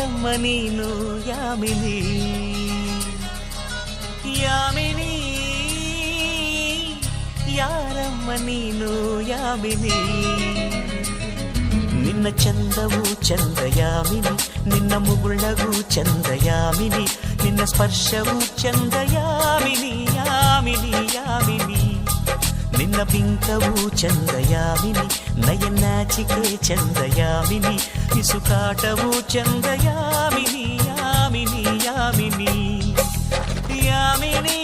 ಯಾರಮ್ಮ ನೀನು ಯಾಮಿನಿ ಯಾಮಿನಿ ಯಾರಮ್ಮ ನೀನು ಯಾಮಿನಿ ನಿನ್ನ ಚಂದವು ಚಂದ ಯಾಮಿನಿ ನಿನ್ನ ಮುಗುಳಗೂ ಚಂದ ಯಾಮಿನಿ ನಿನ್ನ ಸ್ಪರ್ಶವು ಚಂದ ಯಾಮಿನಿ ಯಾಮಿನಿ ಯಾಮಿನಿ ನಿನ್ನ ಬಿಂಕವು ಚಂದ ಯಾಮಿನಿ ನಯನಾಚಿಕೆ ಚಂದ ಯಾಮಿನಿ ಇಸುಕಾಟವು ಚಂದ ಯಾಮಿನಿ ಯಾಮಿನಿ ಯಾಮಿನಿ ಯಾಮಿನಿ